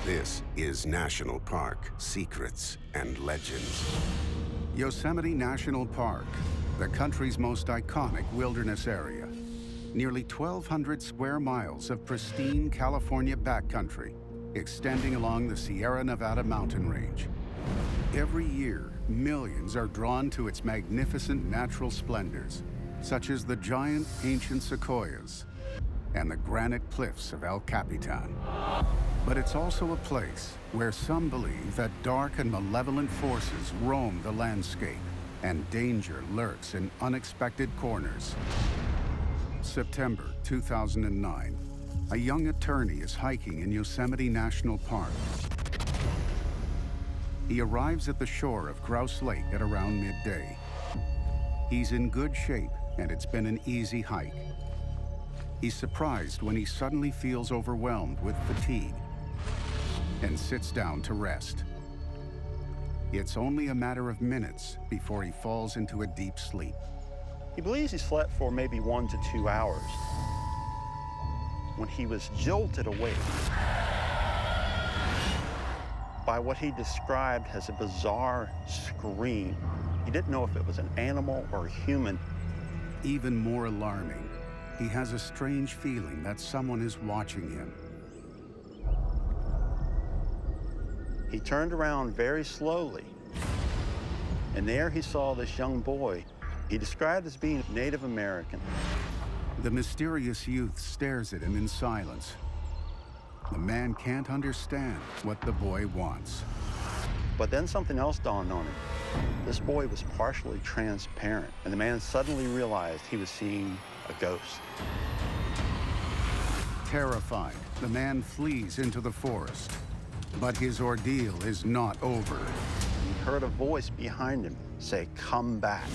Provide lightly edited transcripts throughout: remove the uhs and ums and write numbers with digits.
This is National Park: Secrets and Legends. Yosemite National Park, the country's most iconic wilderness area. Nearly 1,200 square miles of pristine California backcountry, extending along the Sierra Nevada mountain range. Every year, millions are drawn to its magnificent natural splendors, such as the giant ancient sequoias and the granite cliffs of El Capitan. But it's also a place where some believe that dark and malevolent forces roam the landscape and danger lurks in unexpected corners. September 2009, a young attorney is hiking in Yosemite National Park. He arrives at the shore of Grouse Lake at around midday. He's in good shape, and it's been an easy hike. He's surprised when he suddenly feels overwhelmed with fatigue and sits down to rest. It's only a matter of minutes before he falls into a deep sleep. He believes he slept for maybe 1 to 2 hours when he was jolted awake by what he described as a bizarre scream. He didn't know if it was an animal or a human. Even more alarming, he has a strange feeling that someone is watching him. He turned around very slowly, and there he saw this young boy he described as being Native American. The mysterious youth stares at him in silence. The man can't understand what the boy wants. But then something else dawned on him. This boy was partially transparent, and the man suddenly realized he was seeing a ghost. Terrified, the man flees into the forest. But his ordeal is not over. He heard a voice behind him say, "Come back."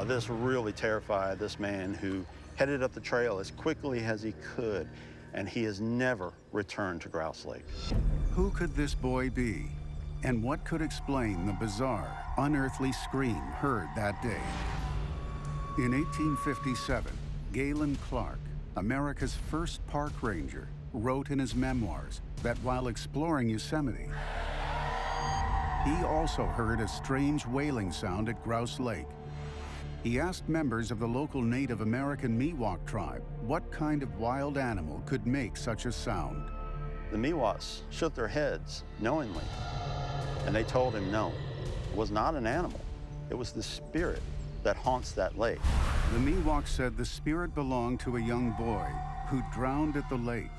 This really terrified this man, who headed up the trail as quickly as he could, and he has never returned to Grouse Lake. Who could this boy be? And what could explain the bizarre, unearthly scream heard that day? In 1857, Galen Clark, America's first park ranger, wrote in his memoirs that while exploring Yosemite, he also heard a strange wailing sound at Grouse Lake. He asked members of the local Native American Miwok tribe what kind of wild animal could make such a sound. The Miwoks shook their heads knowingly, and they told him no, it was not an animal. It was the spirit that haunts that lake. The Miwok said the spirit belonged to a young boy who drowned at the lake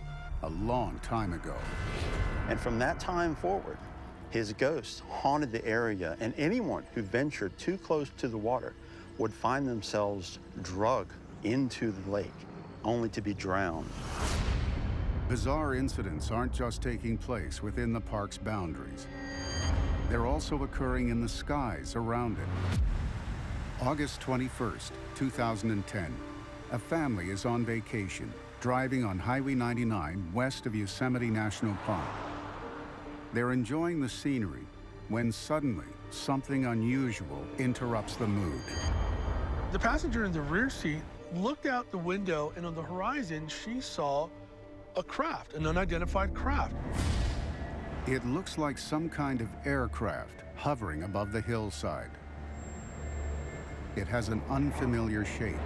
a long time ago. And from that time forward, his ghost haunted the area, and anyone who ventured too close to the water would find themselves dragged into the lake, only to be drowned. Bizarre incidents aren't just taking place within the park's boundaries. They're also occurring in the skies around it. August 21st, 2010, a family is on vacation, driving on Highway 99 west of Yosemite National Park. They're enjoying the scenery when suddenly something unusual interrupts the mood. The passenger in the rear seat looked out the window, and on the horizon, she saw a craft, an unidentified craft. It looks like some kind of aircraft hovering above the hillside. It has an unfamiliar shape,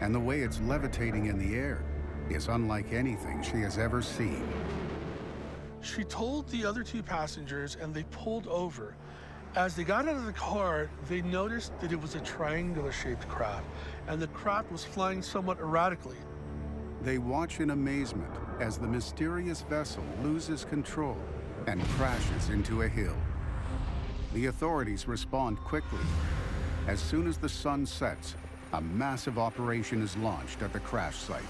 and the way it's levitating in the air is unlike anything she has ever seen. She told the other 2 passengers, and they pulled over. As they got out of the car, they noticed that it was a triangular-shaped craft, and the craft was flying somewhat erratically. They watch in amazement as the mysterious vessel loses control and crashes into a hill. The authorities respond quickly. As soon as the sun sets, a massive operation is launched at the crash site.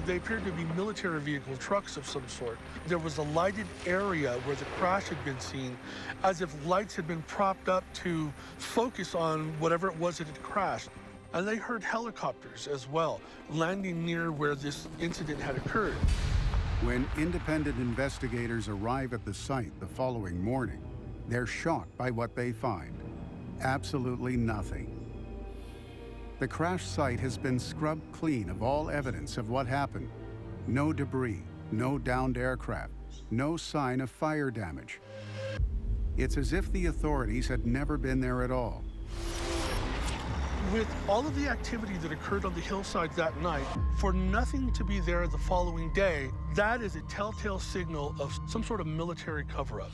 They appeared to be military vehicle trucks of some sort. There was a lighted area where the crash had been seen, as if lights had been propped up to focus on whatever it was that had crashed. And they heard helicopters as well, landing near where this incident had occurred. When independent investigators arrive at the site the following morning, they're shocked by what they find. Absolutely nothing. The crash site has been scrubbed clean of all evidence of what happened, No debris, no downed aircraft, no sign of fire damage. It's as if the authorities had never been there at all. With all of the activity that occurred on the hillside that night, for nothing to be there the following day, that is a telltale signal of some sort of military cover-up.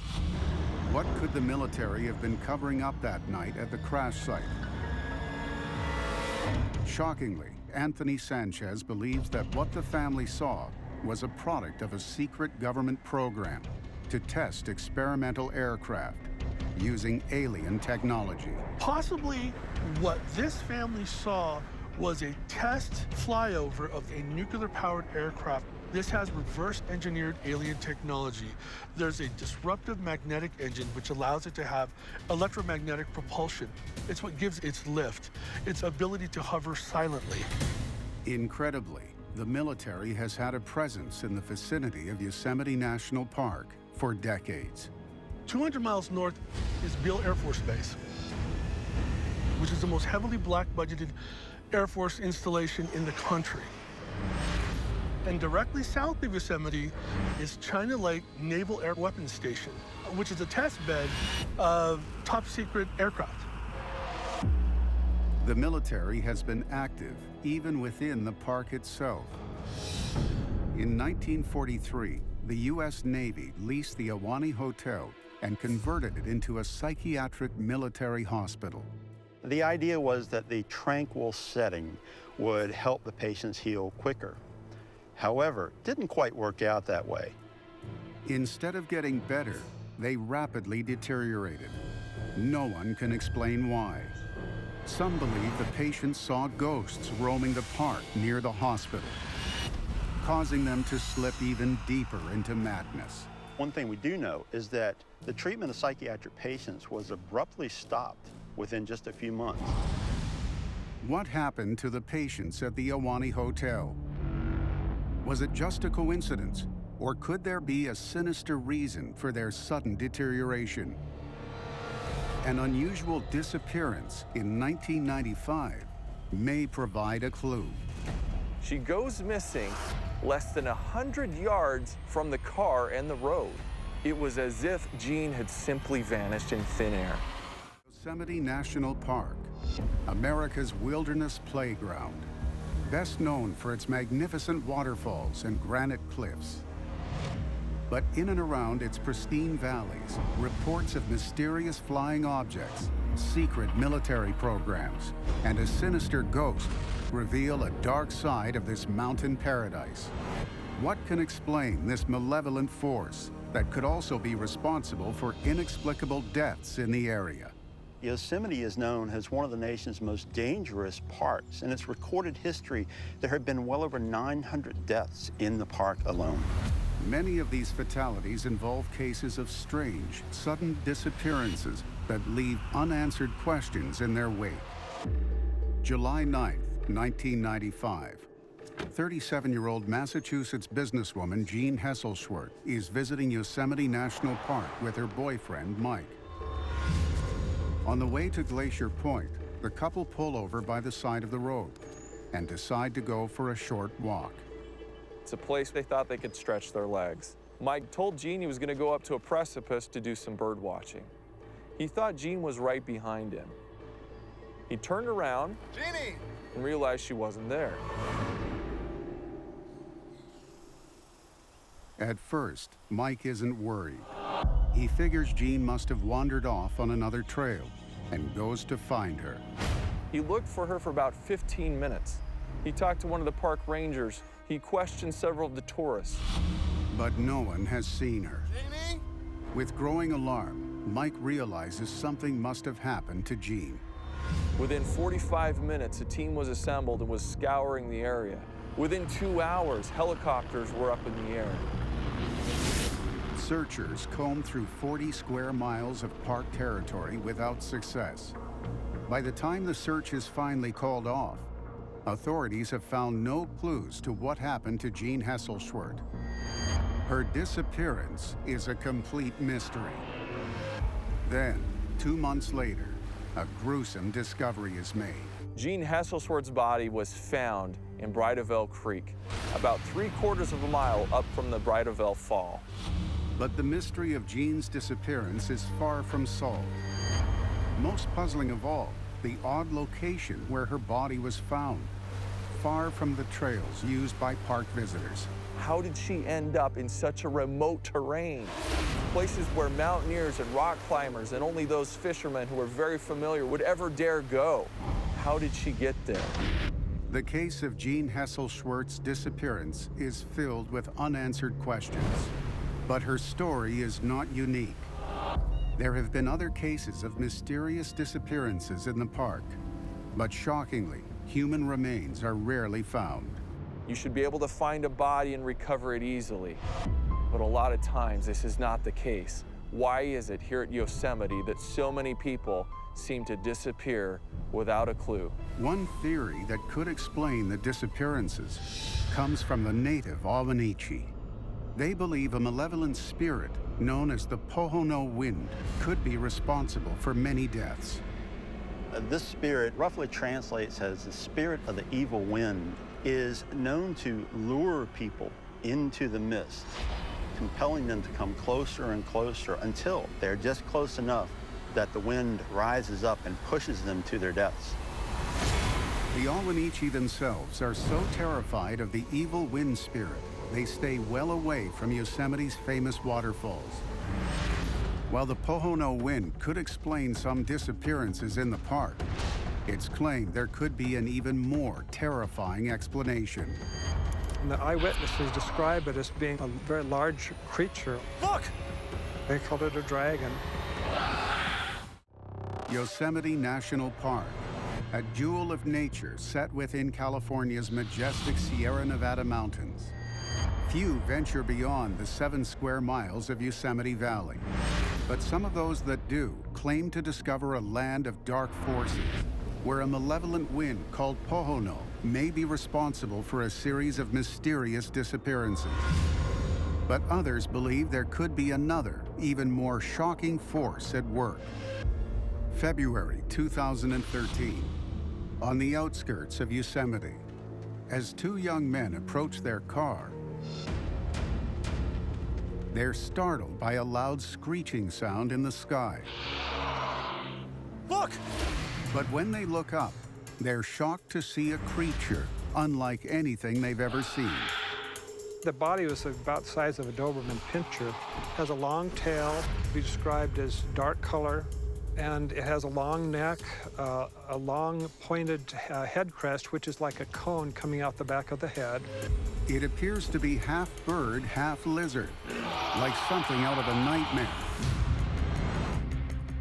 What could the military have been covering up that night at the crash site? Shockingly, Anthony Sanchez believes that what the family saw was a product of a secret government program to test experimental aircraft using alien technology. Possibly what this family saw was a test flyover of a nuclear-powered aircraft. This has reverse-engineered alien technology. There's a disruptive magnetic engine which allows it to have electromagnetic propulsion. It's what gives its lift, its ability to hover silently. Incredibly, the military has had a presence in the vicinity of Yosemite National Park for decades. 200 miles north is Beale Air Force Base, which is the most heavily black-budgeted Air Force installation in the country. And directly south of Yosemite is China Lake Naval Air Weapons Station, which is a test bed of top-secret aircraft. The military has been active even within the park itself. In 1943, the U.S. Navy leased the Ahwahnee Hotel and converted it into a psychiatric military hospital. The idea was that the tranquil setting would help the patients heal quicker. However, it didn't quite work out that way. Instead of getting better, they rapidly deteriorated. No one can explain why. Some believe the patients saw ghosts roaming the park near the hospital, causing them to slip even deeper into madness. One thing we do know is that the treatment of psychiatric patients was abruptly stopped within just a few months. What happened to the patients at the Ahwahnee Hotel? Was it just a coincidence, or could there be a sinister reason for their sudden deterioration? An unusual disappearance in 1995 may provide a clue. She goes missing less than 100 yards from the car and the road. It was as if Jean had simply vanished in thin air. Yosemite National Park, America's wilderness playground, best known for its magnificent waterfalls and granite cliffs. But in and around its pristine valleys, reports of mysterious flying objects, secret military programs, and a sinister ghost reveal a dark side of this mountain paradise. What can explain this malevolent force that could also be responsible for inexplicable deaths in the area? Yosemite is known as one of the nation's most dangerous parks. In its recorded history, there have been well over 900 deaths in the park alone. Many of these fatalities involve cases of strange, sudden disappearances that leave unanswered questions in their wake. July 9th, 1995. 37-year-old Massachusetts businesswoman Jean Hesselshwert is visiting Yosemite National Park with her boyfriend, Mike. On the way to Glacier Point, the couple pull over by the side of the road and decide to go for a short walk. It's a place they thought they could stretch their legs. Mike told Jean he was going to go up to a precipice to do some bird watching. He thought Jean was right behind him. He turned around Jeannie! And realized she wasn't there. At first, Mike isn't worried. He figures Jean must have wandered off on another trail and goes to find her. He looked for her for about 15 minutes. He talked to one of the park rangers. He questioned several of the tourists. But no one has seen her. Jeannie? With growing alarm, Mike realizes something must have happened to Jean. Within 45 minutes, a team was assembled and was scouring the area. Within 2 hours, helicopters were up in the air. Searchers combed through 40 square miles of park territory without success. By the time the search is finally called off, authorities have found no clues to what happened to Jean Hesselshwert. Her disappearance is a complete mystery. Then, 2 months later, a gruesome discovery is made. Jean Hesselshwert's body was found in Brideville Creek, about 3/4 of a mile up from the Brideville Fall. But the mystery of Jean's disappearance is far from solved. Most puzzling of all, the odd location where her body was found, far from the trails used by park visitors. How did she end up in such a remote terrain? Places where mountaineers and rock climbers and only those fishermen who are very familiar would ever dare go. How did she get there? The case of Jean Hesselshwert's disappearance is filled with unanswered questions. But her story is not unique. There have been other cases of mysterious disappearances in the park, but shockingly, human remains are rarely found. You should be able to find a body and recover it easily. But a lot of times, this is not the case. Why is it here at Yosemite that so many people seem to disappear without a clue? One theory that could explain the disappearances comes from the native Awanichi. They believe a malevolent spirit known as the Pohono Wind could be responsible for many deaths. This spirit roughly translates as the spirit of the evil wind, is known to lure people into the mist, compelling them to come closer and closer until they're just close enough that the wind rises up and pushes them to their deaths. The Awanichi themselves are so terrified of the evil wind spirit, they stay well away from Yosemite's famous waterfalls. While the Pohono Wind could explain some disappearances in the park, it's claimed there could be an even more terrifying explanation. And the eyewitnesses describe it as being a very large creature. Look! They called it a dragon. Yosemite National Park, a jewel of nature set within California's majestic Sierra Nevada mountains. Few venture beyond the 7 square miles of Yosemite Valley, but some of those that do claim to discover a land of dark forces, where a malevolent wind called Pohono may be responsible for a series of mysterious disappearances. But others believe there could be another, even more shocking force at work. February 2013, on the outskirts of Yosemite, as 2 young men approach their car, they're startled by a loud screeching sound in the sky. Look! But when they look up, they're shocked to see a creature unlike anything they've ever seen. The body was about the size of a Doberman Pinscher. Has a long tail, to be described as dark color, and it has a long neck, a long pointed head crest, which is like a cone coming out the back of the head. It appears to be half bird, half lizard, like something out of a nightmare.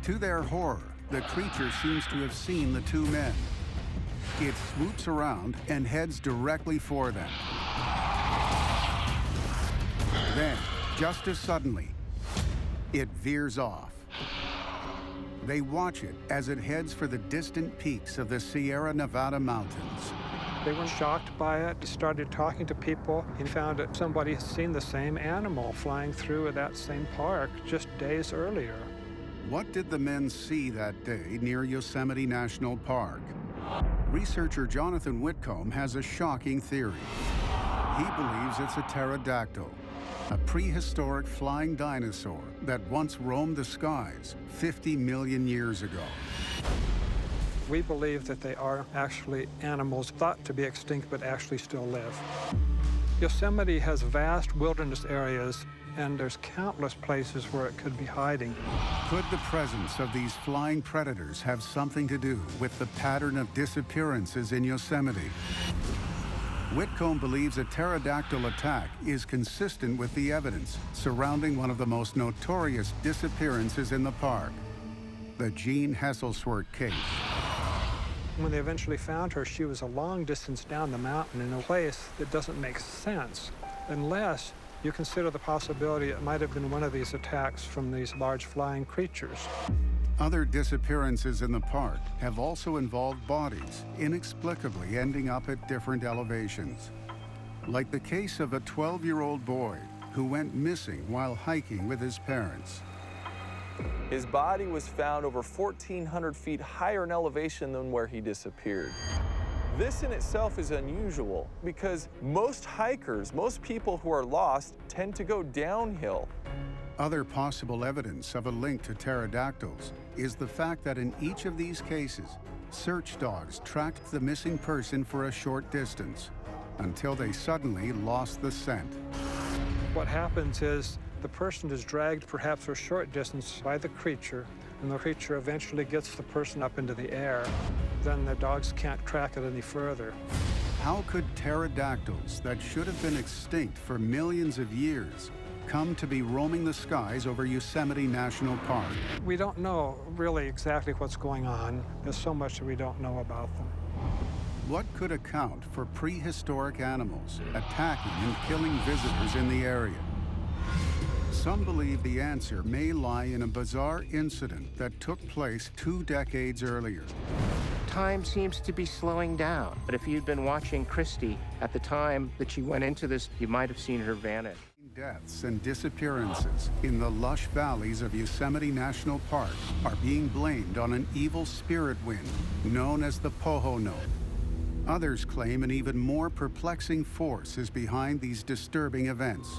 To their horror, the creature seems to have seen the 2 men. It swoops around and heads directly for them. Then, just as suddenly, it veers off. They watch it as it heads for the distant peaks of the Sierra Nevada mountains. They were shocked by it, started talking to people, and found that somebody had seen the same animal flying through that same park just days earlier. What did the men see that day near Yosemite National Park? Researcher Jonathan Whitcomb has a shocking theory. He believes it's a pterodactyl, a prehistoric flying dinosaur that once roamed the skies 50 million years ago. We believe that they are actually animals thought to be extinct but actually still live. Yosemite has vast wilderness areas, and there's countless places where it could be hiding. Could the presence of these flying predators have something to do with the pattern of disappearances in Yosemite? Whitcomb believes a pterodactyl attack is consistent with the evidence surrounding one of the most notorious disappearances in the park, the Jean Hesselshwert case. When they eventually found her, she was a long distance down the mountain in a place that doesn't make sense unless you consider the possibility it might have been one of these attacks from these large flying creatures. Other disappearances in the park have also involved bodies inexplicably ending up at different elevations. Like the case of a 12-year-old boy who went missing while hiking with his parents. His body was found over 1,400 feet higher in elevation than where he disappeared. This in itself is unusual because most hikers, most people who are lost, tend to go downhill. Other possible evidence of a link to pterodactyls is the fact that in each of these cases, search dogs tracked the missing person for a short distance until they suddenly lost the scent. What happens is the person is dragged perhaps for a short distance by the creature, and the creature eventually gets the person up into the air. Then the dogs can't track it any further. How could pterodactyls that should have been extinct for millions of years come to be roaming the skies over Yosemite National Park? We don't know really exactly what's going on. There's so much that we don't know about them. What could account for prehistoric animals attacking and killing visitors in the area? Some believe the answer may lie in a bizarre incident that took place 2 decades earlier. Time seems to be slowing down. But if you'd been watching Christy at the time that she went into this, you might have seen her vanish. Deaths and disappearances in the lush valleys of Yosemite National Park are being blamed on an evil spirit wind known as the Pohono. Others claim an even more perplexing force is behind these disturbing events.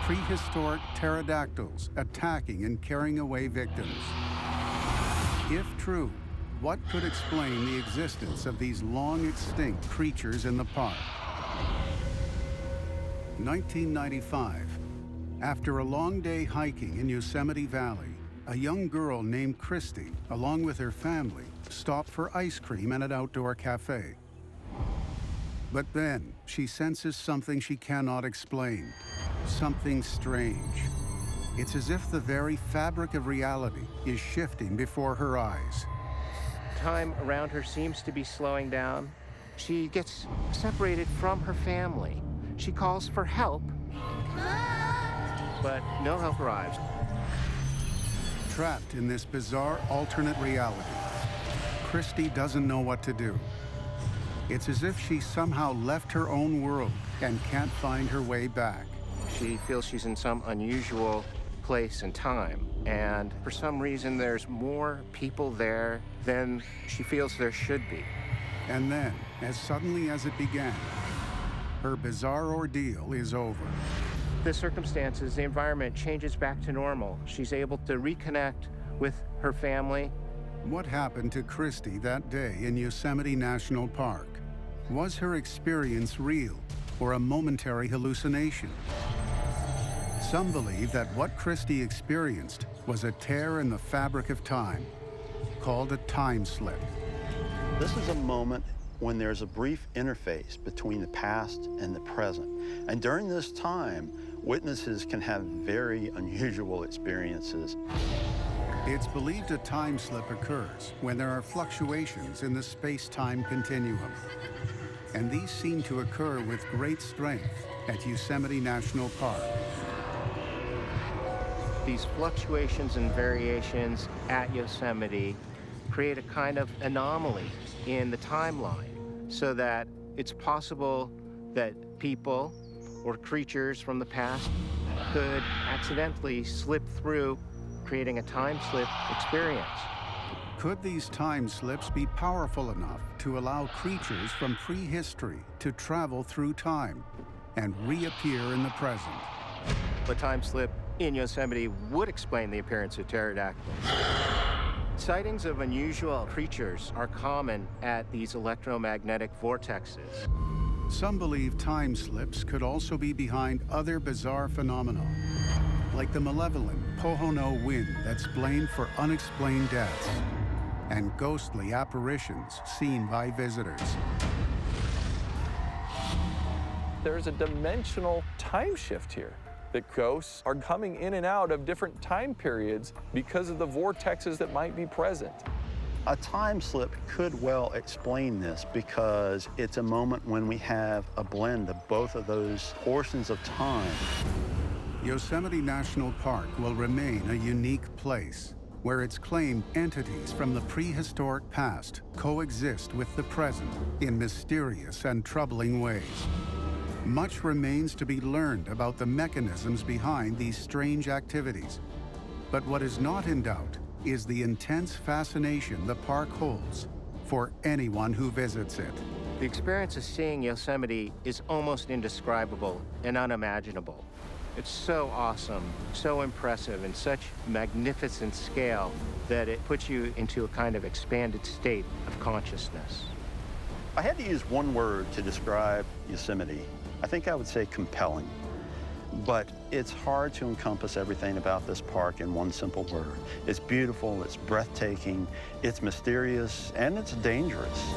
Prehistoric pterodactyls attacking and carrying away victims. If true, what could explain the existence of these long-extinct creatures in the park? 1995. After a long day hiking in Yosemite Valley, a young girl named Christy, along with her family, stopped for ice cream at an outdoor cafe. But then she senses something she cannot explain, something strange. It's as if the very fabric of reality is shifting before her eyes. Time around her seems to be slowing down. She gets separated from her family. She calls for help, but no help arrives. Trapped in this bizarre alternate reality, Christy doesn't know what to do. It's as if she somehow left her own world and can't find her way back. She feels she's in some unusual place and time, and for some reason there's more people there than she feels there should be. And then, as suddenly as it began, her bizarre ordeal is over. The circumstances, the environment changes back to normal. She's able to reconnect with her family. What happened to Christy that day in Yosemite National Park? Was her experience real or a momentary hallucination? Some believe that what Christy experienced was a tear in the fabric of time, called a time slip. This is a moment when there's a brief interface between the past and the present. And during this time, witnesses can have very unusual experiences. It's believed a time slip occurs when there are fluctuations in the space-time continuum. And these seem to occur with great strength at Yosemite National Park. These fluctuations and variations at Yosemite create a kind of anomaly in the timeline, so that it's possible that people or creatures from the past could accidentally slip through, creating a time slip experience. Could these time slips be powerful enough to allow creatures from prehistory to travel through time and reappear in the present? A time slip in Yosemite would explain the appearance of pterodactyls. Sightings of unusual creatures are common at these electromagnetic vortexes. Some believe time slips could also be behind other bizarre phenomena, like the malevolent Pohono wind that's blamed for unexplained deaths, and ghostly apparitions seen by visitors. There's a dimensional time shift here. The ghosts are coming in and out of different time periods because of the vortexes that might be present. A time slip could well explain this because it's a moment when we have a blend of both of those portions of time. Yosemite National Park will remain a unique place where its claimed entities from the prehistoric past coexist with the present in mysterious and troubling ways. Much remains to be learned about the mechanisms behind these strange activities. But what is not in doubt is the intense fascination the park holds for anyone who visits it. The experience of seeing Yosemite is almost indescribable and unimaginable. It's so awesome, so impressive, and such magnificent scale that it puts you into a kind of expanded state of consciousness. If I had to use one word to describe Yosemite, I think I would say compelling. But it's hard to encompass everything about this park in one simple word. It's beautiful, it's breathtaking, it's mysterious, and it's dangerous.